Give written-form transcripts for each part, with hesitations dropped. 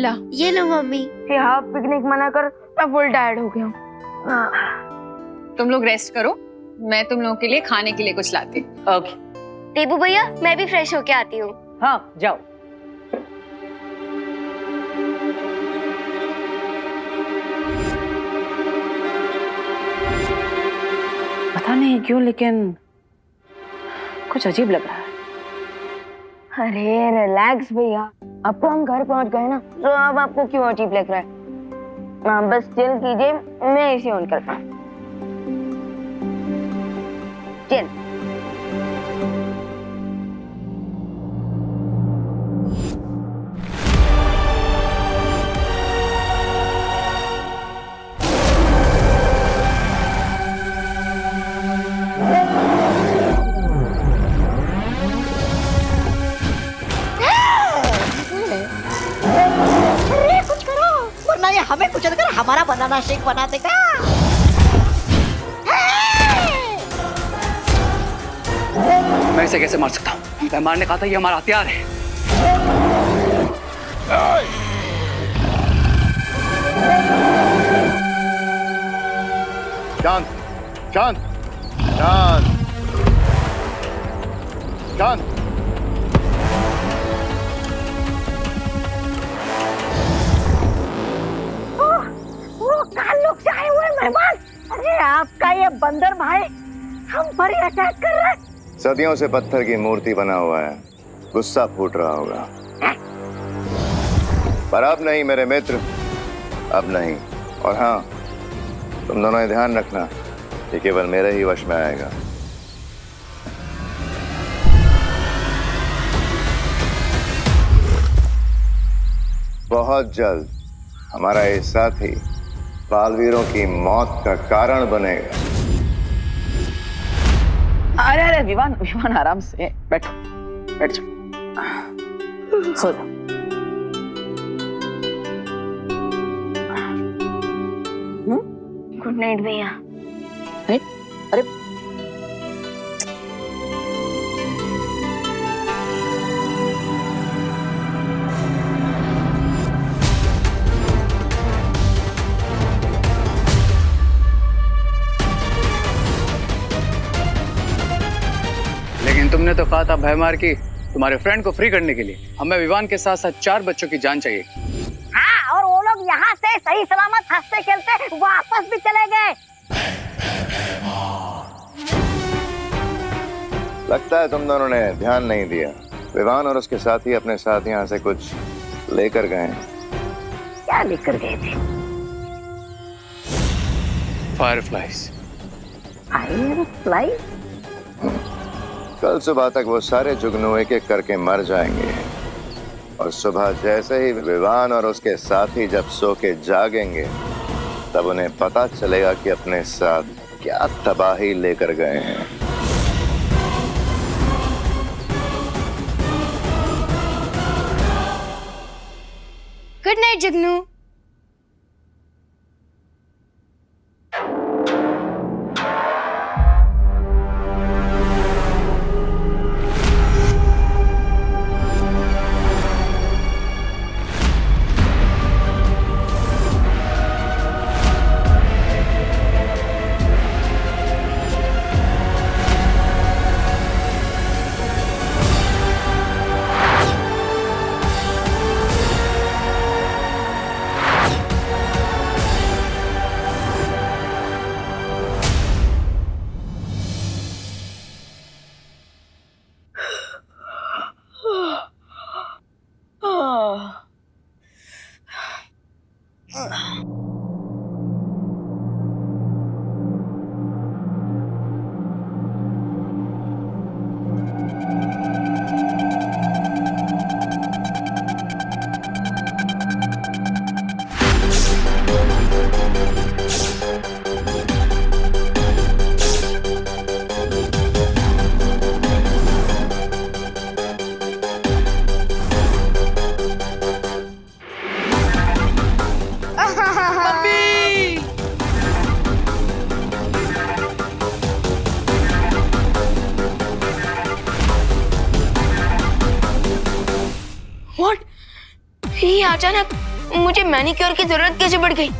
ला ये लो मम्मी। हाँ पिकनिक मना कर, मैं फुल टायर्ड हो गया हूँ। तुम लोग रेस्ट करो, मैं तुम लोगों के लिए खाने के लिए कुछ लाती। ओके। देबू भैया मैं भी फ्रेश होके आती हूँ। हाँ जाओ। पता नहीं क्यों लेकिन कुछ अजीब लग रहा है। अरे रिलैक्स भैया, अब तो हम घर पहुंच गए ना, तो अब आपको क्यों अजीब लग रहा है? हाँ बस चिल कीजिए, मैं एसी ऑन करता हूँ। चिल। वरना ये हमें कुचल कर हमारा बनाना शेक बना देगा। मैं इसे कैसे मार सकता हूँ? मैं मारने का था, ये हमारा हथियार है। शांत शांत शांत शांत। वो ताल्लुक से आए हुए मेहमान, अरे आपका ये बंदर भाई हम पर ही अटैक कर रहा है। सदियों से पत्थर की मूर्ति बना हुआ है, गुस्सा फूट रहा होगा। पर अब नहीं मेरे मित्र, अब नहीं। और हाँ, तुम दोनों ये ध्यान रखना, ये केवल मेरे ही वश में आएगा। बहुत जल्द हमारा ये साथी बालवीरों की मौत का कारण बनेगा। अरे अरे विवान विवान आराम से बैठो, बैठ जाओ, सो जाओ। गुड नाइट भैया। अरे लेकिन तुमने तो कहा था भयमार की तुम्हारे फ्रेंड को फ्री करने के लिए हमें विवान के साथ साथ 4 बच्चों की जान चाहिए। हाँ, और वो लोग यहाँ से सही सलामत हंसते खेलते वापस भी चले गए। लगता है तुम दोनों ने ध्यान नहीं दिया। विवान और उसके साथी अपने साथ यहाँ से कुछ लेकर गए हैं। क्या लेकर गए थे? फायरफ्लाइज। फायरफ्लाई? कल सुबह तक वो सारे जुगनू एक एक करके मर जाएंगे, और सुबह जैसे ही विवान और उसके साथी जब सो के जागेंगे, तब उन्हें पता चलेगा कि अपने साथ क्या तबाही लेकर गए हैं। गुड नाइट जुगनू। ये अचानक मुझे मैनिक्योर की जरूरत कैसे पड़ गई?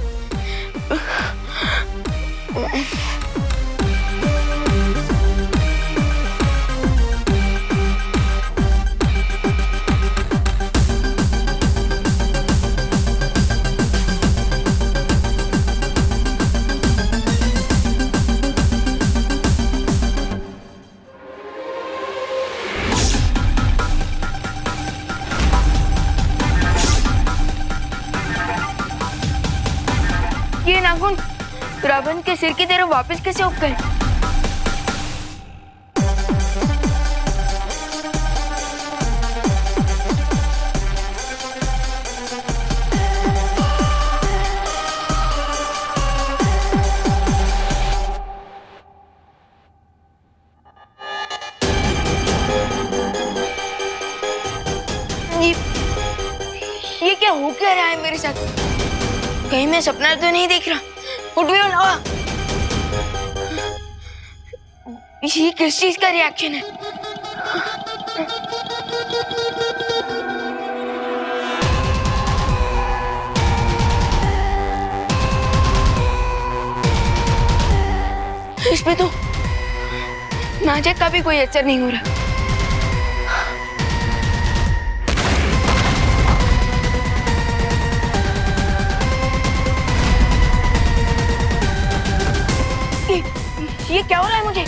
ये नाखून रावण के सिर की तरह वापस कैसे उग गए? ये क्या हो क्या रहा है मेरे साथ? कहीं मैं सपना तो नहीं देख रहा? उठ भी ना। ये किस चीज का रिएक्शन है? इस पे तो नाजक का भी कोई असर नहीं हो रहा। ये क्या हो रहा है मुझे?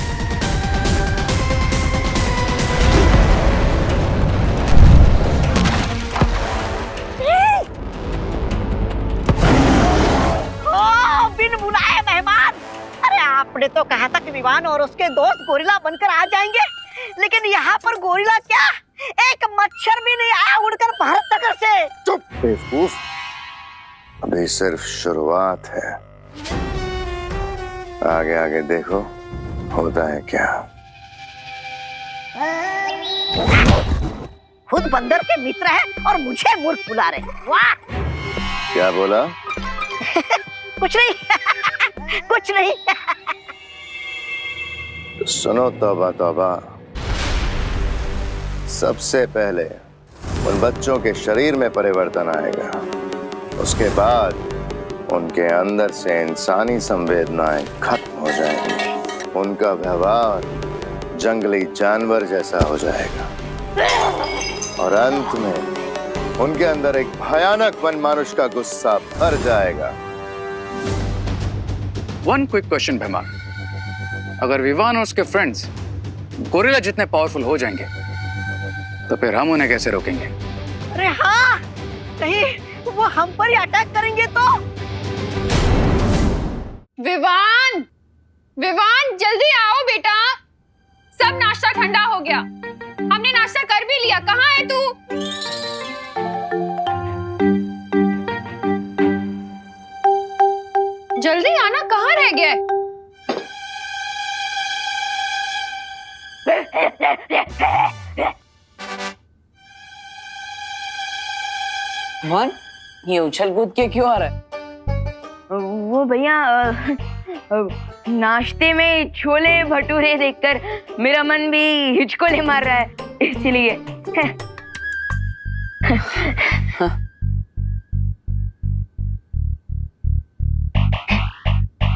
बिन बुलाए मेहमान। अरे आपने तो कहा था कि विवान और उसके दोस्त गोरिल्ला बनकर आ जाएंगे, लेकिन यहाँ पर गोरिल्ला क्या, एक मच्छर भी नहीं आया उड़कर भारत नगर से। चुप बेवकूफ, अभी सिर्फ शुरुआत है, आगे आगे देखो होता है क्या। खुद बंदर के मित्र है और मुझे मूर्ख बुला रहे। वाह! क्या बोला? कुछ नहीं कुछ नहीं। सुनो तौबा तौबा, सबसे पहले उन बच्चों के शरीर में परिवर्तन आएगा, उसके बाद उनके अंदर से इंसानी संवेदनाएं खत्म हो जाएंगी, उनका व्यवहार जंगली जानवर जैसा हो जाएगा और अंत में उनके अंदर एक भयानक मनमानुष का गुस्सा भर जाएगा। वन क्विक क्वेश्चन भैमार, अगर विवान और उसके फ्रेंड्स गोरिल्ला जितने पावरफुल हो जाएंगे तो फिर हम उन्हें कैसे रोकेंगे? अरे हाँ, कहीं वो हम पर ही अटैक करेंगे तो? विवान, विवान जल्दी आओ बेटा, सब नाश्ता ठंडा हो गया, हमने नाश्ता कर भी लिया, कहाँ है तू? जल्दी आना, कहाँ रह गया? वन, ये उछल कूद के क्यों आ रहा है? वो भैया नाश्ते में छोले भटूरे देखकर मेरा मन भी हिचकोले मार रहा है, इसलिए।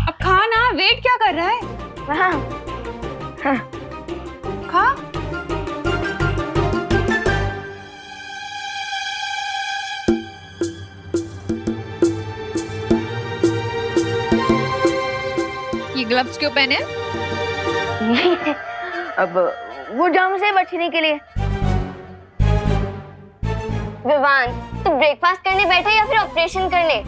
अब खा ना, वेट क्या कर रहा है? हाँ, हाँ। खा। ये ग्लव्स क्यों पहने? अब वो जर्म से बचने के लिए। विवान, तू ब्रेकफास्ट करने बैठा या फिर ऑपरेशन करने?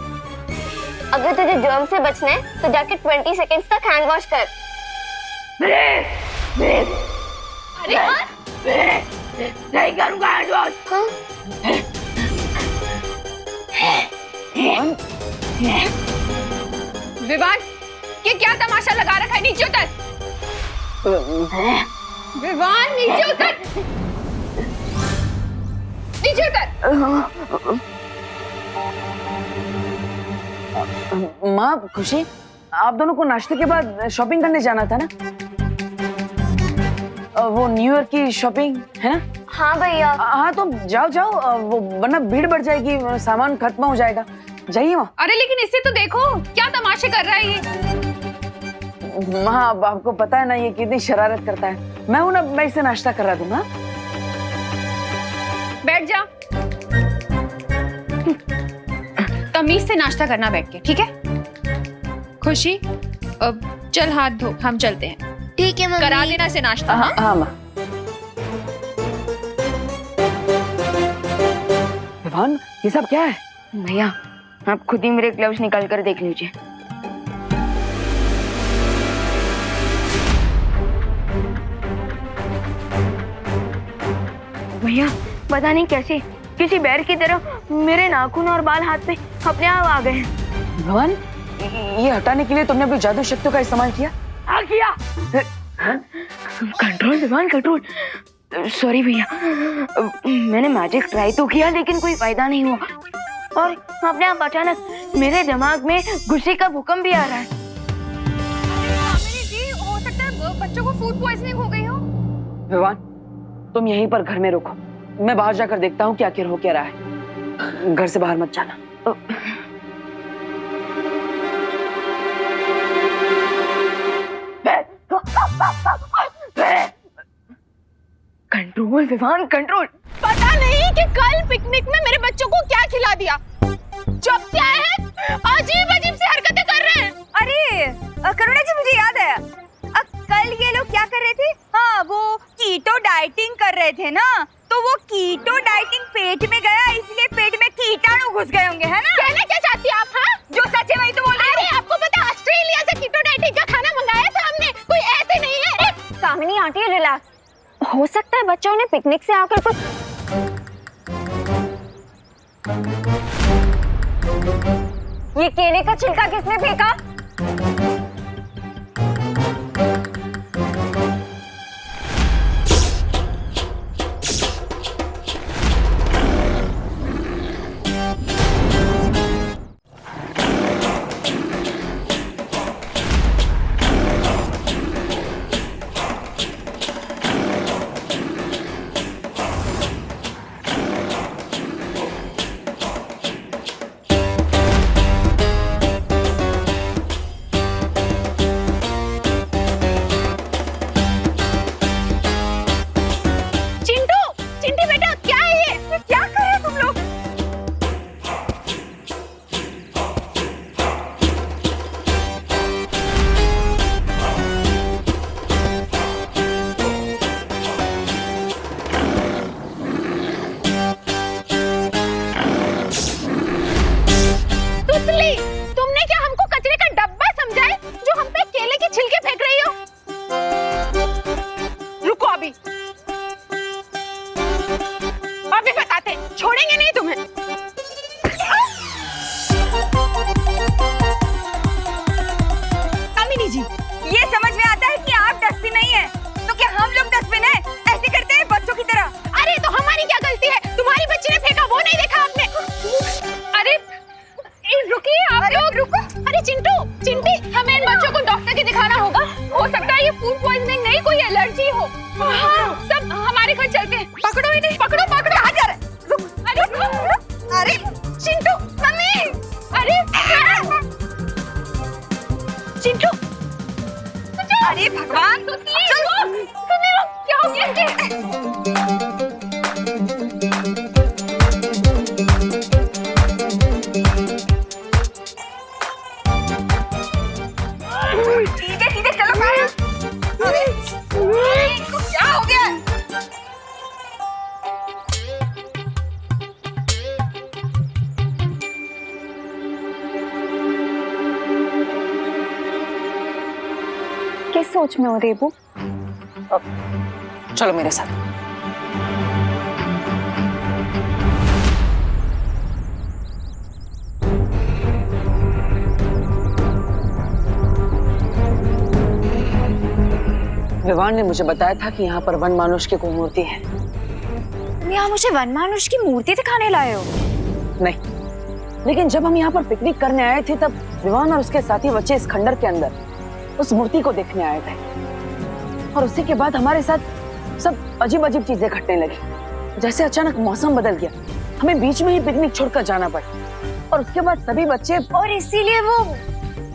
अगर तुझे जर्म से बचना है तो जाके 20 सेकंड्स तक हैंड वॉश कर। अरे हाँ? नहीं करूंगा हैंड वॉश। विवान, ये क्या तमाशा लगा रखा है? नीचे उतर। विवान नीचे उतर, नीचे उतर। माँ, खुशी, आप दोनों को नाश्ते के बाद शॉपिंग करने जाना था ना? वो न्यू ईयर की शॉपिंग है ना? हाँ भैया। हाँ तो जाओ जाओ, वो वरना भीड़ बढ़ जाएगी, सामान खत्म हो जाएगा। जाइए वहाँ। अरे लेकिन इससे तो देखो क्या तमाशे कर रहा है ये। हाँ, अब आपको पता है ना ये कितनी शरारत करता है। मैं हूं ना, मैं इसे नाश्ता करा दूंगा। बैठ जा, तमीज से नाश्ता करना बैठ के, ठीक है? खुशी अब चल हाथ धो, हम चलते हैं। ठीक है मम्मी। करा देना से नाश्ता। हाँ हाँ माँ। विवान, ये सब क्या है? भैया आप खुद ही मेरे ग्लव्स निकाल कर देख लीजिए। भैया पता नहीं कैसे किसी बैर की तरह मेरे नाखून और बाल हाथ पे अपने आप आ गए हैं। विवान, ये हटाने के लिए तुमने अपनी जादू शक्तियों का इस्तेमाल किया? हाँ किया। Control Vivan, control. सॉरी भैया, मैंने मैजिक ट्राई तो किया लेकिन कोई फायदा नहीं हुआ और अपने आप अचानक मेरे दिमाग में गुस्से का भूकंप भी आ रहा है। जी हो सकता है बच्चों को फूड पॉइजनिंग हो गई हो। विवान, तुम यहीं पर घर में रुको, मैं बाहर जाकर देखता हूँ क्या क्या हो क्या रहा है। घर से बाहर मत जाना। Control Vivan, control. पता नहीं कि कल पिकनिक में मेरे बच्चों को क्या खिला दिया। जब से आए हैं अजीब अजीब सी हरकतें कर रहे हैं। अरे करुणा जी, मुझे याद है कल ये लोग क्या कर रहे थे? हाँ, वो कीटो डाइटिंग कर रहे थे ना, तो वो कीटो डाइटिंग पेट में गया, इसलिए पेट में कीटाणु घुस गए होंगे, है ना? कहना क्या चाहती हैं आप? हाँ, जो सच है वही तो बोल रही हूँ। अरे आपको पता ऑस्ट्रेलिया से कीटो डाइटिंग का खाना मंगाया था हमने, कोई ऐसे नहीं है। कामिनी आंटी रिलैक्स। हो सकता है बच्चों ने पिकनिक से आकर कुछ। ये केले का छिलका किसने फेंका? अरे भगवान, क्या हो गया इसे? सीधे सीधे चलो बाहर। अरे क्या हो गया? किस सोच में हो रेबू? चलो मेरे साथ। विवान ने मुझे बताया था कि यहाँ पर वन मानुष की कोई मूर्ति है। यहाँ मुझे वन मानुष की मूर्ति दिखाने लाए हो? नहीं, लेकिन जब हम यहाँ पर पिकनिक करने आए थे तब विवान और उसके साथी बच्चे इस खंडर के अंदर उस मूर्ति को देखने आए थे और उसी के बाद हमारे साथ सब अजीब अजीब चीजें घटने लगी। जैसे अचानक मौसम बदल गया, हमें बीच में ही पिकनिक छोड़कर जाना पड़ा और उसके बाद सभी बच्चे और इसीलिए वो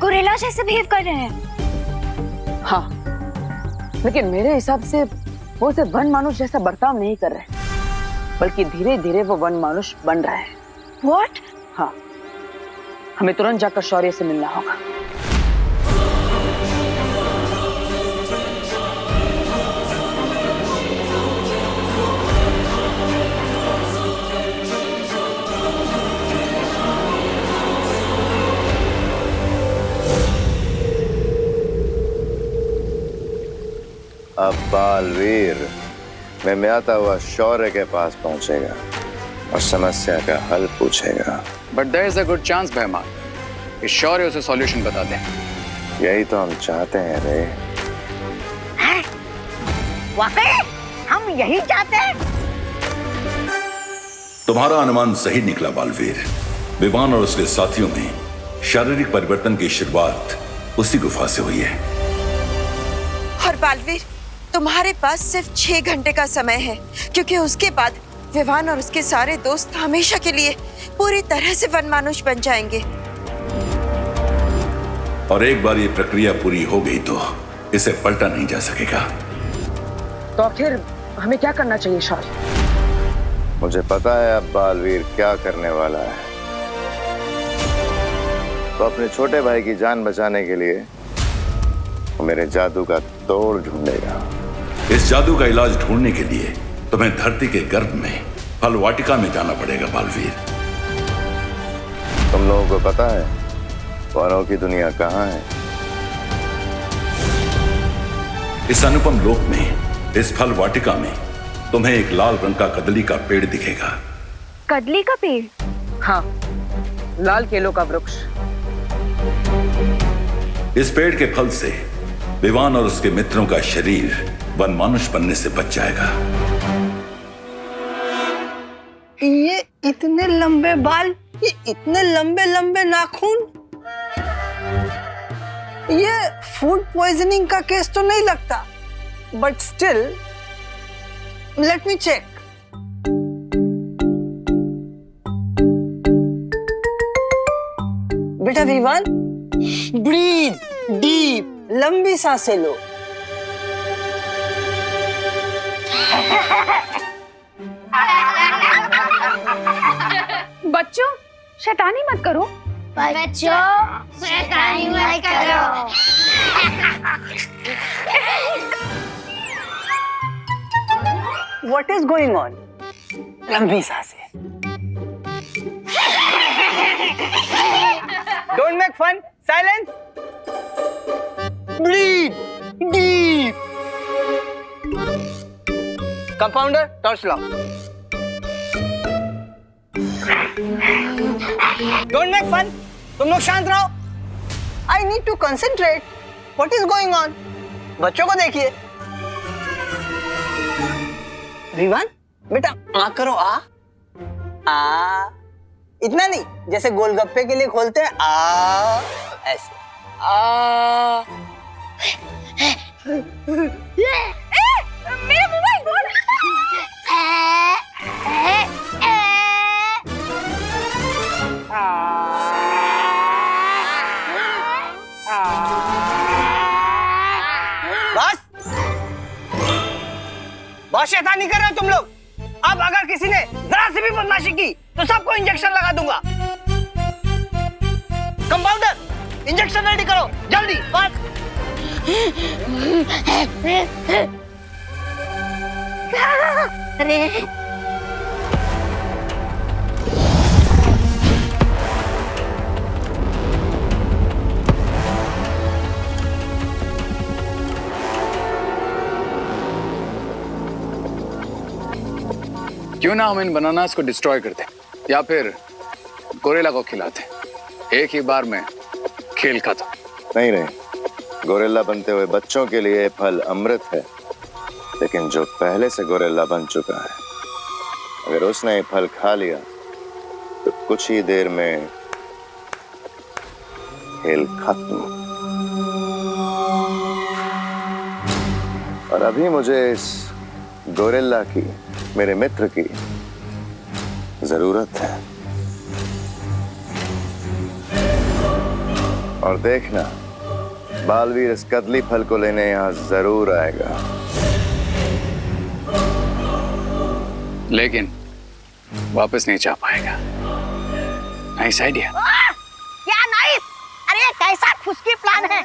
गोरिल्ला जैसे बिहेव कर रहे हैं। हाँ, लेकिन मेरे हिसाब से वो सिर्फ वन मानुष जैसा बर्ताव नहीं कर रहे, बल्कि धीरे धीरे वो वन मानुष बन रहे हैं। What? हाँ, हमें तुरंत जाकर शौर्य से मिलना होगा। अब बालवीर में आता हुआ शौर्य के पास पहुंचेगा और समस्या का हल पूछेगा। But there is a good chance भैमा कि शौर्य उसे सॉल्यूशन बता दे। यही तो हम चाहते हैं रे। वाकई हम यही चाहते हैं। तुम्हारा अनुमान सही निकला बालवीर। विवान और उसके साथियों में शारीरिक परिवर्तन की शुरुआत उसी गुफा से हुई है। और बालवीर, तुम्हारे पास सिर्फ 6 घंटे का समय है, क्योंकि उसके बाद विवान और उसके सारे दोस्त हमेशा के लिए पूरी तरह से वनमानुष बन जाएंगे। और एक बार ये प्रक्रिया पूरी हो गई तो इसे पलटा नहीं जा सकेगा। तो आखिर हमें क्या करना चाहिए शौर्य? मुझे पता है अब बालवीर क्या करने वाला है। तो अपने छोटे भाई की जान बचाने के लिए वो मेरे जादू का तोड़ ढूंढेगा। इस जादू का इलाज ढूंढने के लिए तुम्हें धरती के गर्भ में फल वाटिका में जाना पड़ेगा बालवीर। तुम लोगों को पता है वनों की दुनिया कहाँ है? इस अनुपम लोक में, इस फल वाटिका में तुम्हें एक लाल रंग का कदली का पेड़ दिखेगा। कदली का पेड़? हाँ, लाल केलों का वृक्ष। इस पेड़ के फल से विवान और उसके मित्रों का शरीर वनमानुष बनने से बच जाएगा। ये इतने लंबे बाल, ये इतने लंबे लंबे नाखून, ये फूड पॉइजनिंग का केस तो नहीं लगता, but still let me check. बेटा विवान, ब्रीथ डीप, लंबी सांसें लो। बच्चों, शैतानी मत करो। बच्चों, शैतानी मत करो। What is going on? लंबी सांसें। Don't make fun. Silence. Breathe deep. Compounder, torch law. Don't make fun. तुम लोग शांत रहो। I need to concentrate. What is going on? बच्चों को देखिए। विवान, बेटा आ करो, आ इतना नहीं, जैसे गोलगप्पे के लिए खोलते हैं आ, ऐसे आ। मेरा मोबाइल फोन। बस बहुत शैतानी कर रहे हो तुम लोग। अब अगर किसी ने जरा सी भी बदमाशी की तो सबको इंजेक्शन लगा दूंगा। कंपाउंडर, इंजेक्शन रेडी करो जल्दी, बस। अरे क्यों ना हम इन बनानास को डिस्ट्रॉय करते या फिर गोरिल्ला को खिलाते। एक ही बार में खेल खत्म। नहीं रे, गोरिल्ला बनते हुए बच्चों के लिए ये फल अमृत है, लेकिन जो पहले से गोरिल्ला बन चुका है, अगर उसने ये फल खा लिया तो कुछ ही देर में खेल खत्म। और अभी मुझे इस गोरिल्ला की, मेरे मित्र की जरूरत है। और देखना, बालवीर इस कदली फल को लेने यहां जरूर आएगा। लेकिन वापस नहीं जा पाएगा। Nice idea. क्या नाइस? अरे ये कैसा खुशकी प्लान है?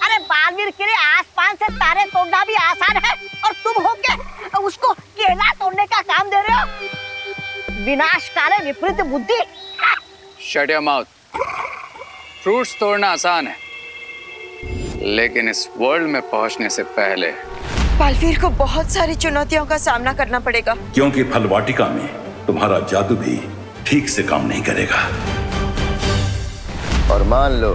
अरे बालवीर के लिए आसमान से तारे तोड़ना भी आसान है और तुम हो के उसको केला तोड़ने का काम दे रहे हो? विनाशकारी विपरीत बुद्धि। Shut your mouth. फ्रूट्स तोड़ना आसान है, लेकिन इस वर्ल्ड में पहुंचने से पहले बालवीर को बहुत सारी चुनौतियों का सामना करना पड़ेगा। क्योंकि फल वाटिका में तुम्हारा जादू भी ठीक से काम नहीं करेगा। और मान लो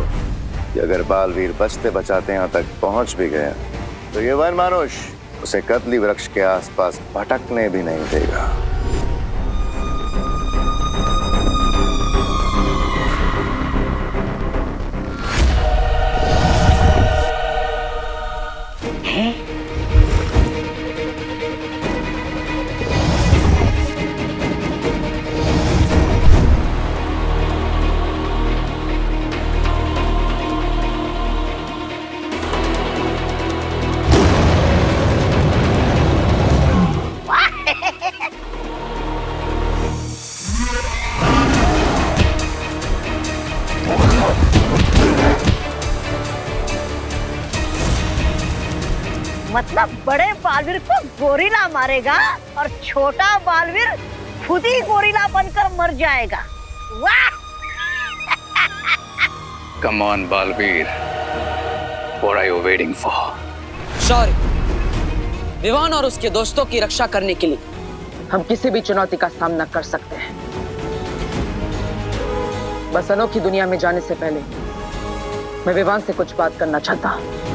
कि अगर बालवीर बचते बचाते यहां तक पहुंच भी गया तो ये वन मानुष उसे कदली वृक्ष के आसपास भटकने भी नहीं देगा। मतलब बड़े बालवीर को गोरिल्ला मारेगा और छोटा बालवीर खुद ही गोरिल्ला बनकर मर जाएगा। वाह! Come on Baalveer, what are you waiting for? Shaurya, Vivaan और उसके दोस्तों की रक्षा करने के लिए हम किसी भी चुनौती का सामना कर सकते हैं। बस अनोखी दुनिया में जाने से पहले मैं विवान से कुछ बात करना चाहता हूं।